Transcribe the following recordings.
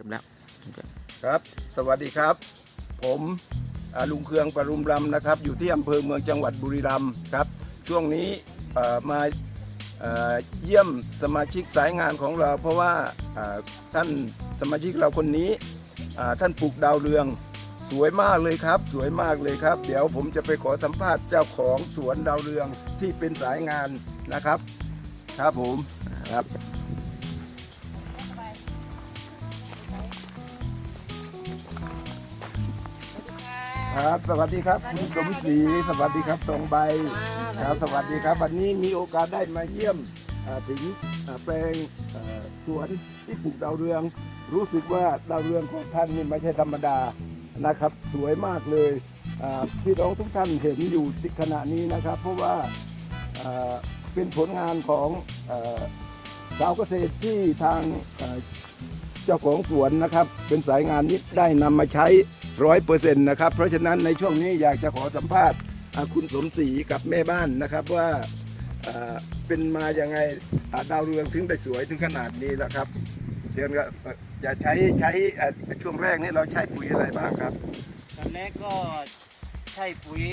ริ่มแล้วครับสวัสดีครับผมลุงเคืองปรุมรำนะครับอยู่ที่อำเภอเมืองจังหวัดบุรีรัมย์ครับช่วงนี้มาเยี่ยมสมาชิกสายงานของเราเพราะว่าท่านสมาชิกเราคนนี้ท่านปลูกดาวเรืองสวยมากเลยครับสวยมากเลยครับเดี๋ยวผมจะไปขอสัมภาษณ์เจ้าของสวนดาวเรืองที่เป็นสายงานนะครับครับผมครับครับสวัสดีครับคุณสมศรีสวัสดีครับตรงใบครับสวัสดีครับวันนี้มีโอกาสได้มาเยี่ยมถึงแปลงสวนที่ปลูกดาวเรืองรู้สึกว่าดาวเรืองของท่านนี่ไม่ใช่ธรรมดานะครับสวยมากเลยพี่น้องทุกท่านเห็นอยู่ขณะนี้นะครับเพราะว่าเป็นผลงานของชาวเกษตรที่ทางเจ้าของสวนนะครับเป็นสายงานนี้ได้นำมาใช้100%นะครับเพราะฉะนั้นในช่วงนี้อยากจะขอสัมภาษณ์คุณสมศรีกับแม่บ้านนะครับว่าเป็นมาอย่างไงดาวเรืองถึงได้สวยถึงขนาดนี้แล้วครับเดือนก็จะใช้ช่วงแรกนี้เราใช้ปุ๋ยอะไรบ้างครับตอนแรกก็ใช้ปุ๋ย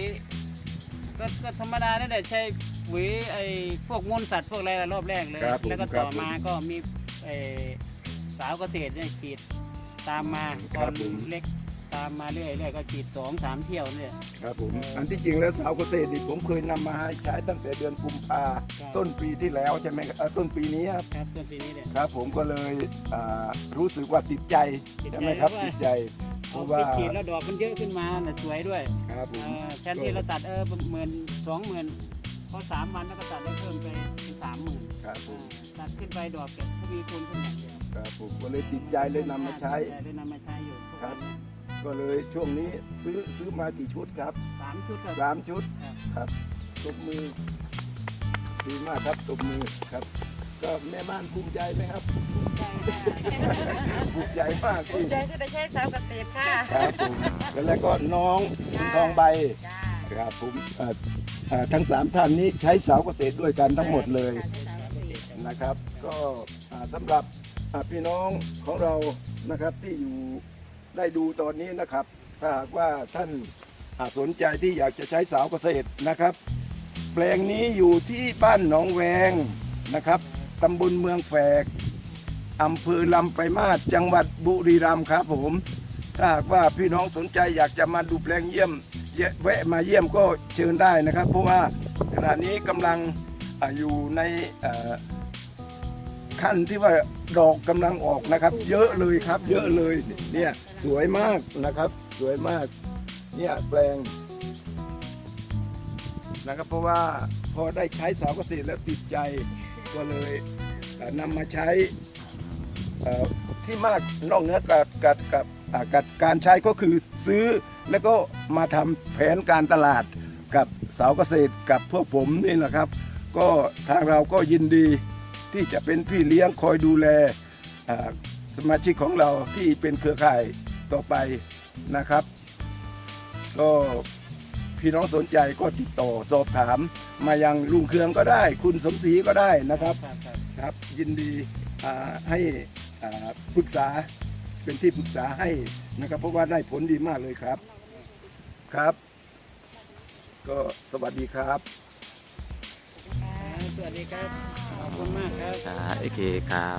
ก็ธรรมดานั่นแหละใช้ปุ๋ยไอ้พวกมูลสัตว์พวกอะไรรอบแรกเลยแล้วก็ต่อมาก็มีสาวเกษตรเนี่ยฉีดตามมาตอนเล็กตามมาเรื่อยๆก็ฉีด2-3 เที่ยวเนี่ยครับผมอันที่จริงแล้วสาวเกษตรนี่ผมเคยนำมาให้ใช้ตั้งแต่เดือนกุมภาต้นปีที่แล้วใช่ไหมต้นปีนี้ครับต้นปีนี้เนี่ยครับผมก็เลยรู้สึกว่าติดใจใช่ไหมครับติดใจเพราะว่าฉีดแล้วดอกมันเยอะขึ้นมาสวยด้วยครับผมแทนที่เราตัด10,000-20,000พอ3 วันแล้วก็ตัดได้เพิ่มไปเป็น30,000ครับผมตัดขึ้นไปดอกเก็บทวีคูณขึ้นอย่างเดียวครับผมก็เลยติดใจเลยนำมาใช้อยู่ครับก็เลยช่วงนี้ซื้อมากี่ชุดครับ3 ชุดครับ3 ชุดครับตบมือดีมากครับตบมือครับก็แม่บ้านภูมิใจไหมครับภูมิใจมากภูมิใจที่ได้ใช้สาวเกษตรค่ะครับผมแล้วก็น้องทองใบครับผมทั้ง3ท่านนี้ใช้สาวเกษตรด้วยกันทั้งหมดเลยนะครับก็สำหรับพี่น้องของเรานะครับที่อยู่ได้ดูตอนนี้นะครับถ้าหากว่าท่านสนใจที่อยากจะใช้สาวเกษตรนะครับแปลงนี้อยู่ที่บ้านหนองแวงนะครับตำบลเมืองแฝกอำเภอลำปลายมาศจังหวัดบุรีรัมย์ครับผมถ้าหากว่าพี่น้องสนใจอยากจะมาดูแปลงเยี่ยมแวะมาเยี่ยมก็เชิญได้นะครับเพราะว่าขณะนี้กำลังอยู่ในขั้นที่ว่าดอกกำลังออกนะครับเยอะเลยครับเยอะเลยเนี่ยสวยมากนะครับสวยมากเนี่ยแปลงนะครับเพราะว่าพอได้ใช้สาวเกษตรแล้วติดใจก็เลยนำมาใช้ที่มากนอกเหนือกับการใช้ก็คือซื้อแล้วก็มาทำแผนการตลาดกับสาวเกษตรกับพวกผมนี่แหละครับก็ทางเราก็ยินดีที่จะเป็นพี่เลี้ยงคอยดูแลสมาชิกของเราที่เป็นเครือข่ายต่อไปนะครับก็พี่น้องสนใจก็ติดต่อสอบถามมายังลุงเคืองก็ได้คุณสมศรีก็ได้นะครับครับยินดีให้ปรึกษาเป็นที่ปรึกษาให้นะครับเพราะว่าได้ผลดีมากเลยครับครับก็สวัสดีครับสวัสดีครับขอบคุณมากครับโอเคครับ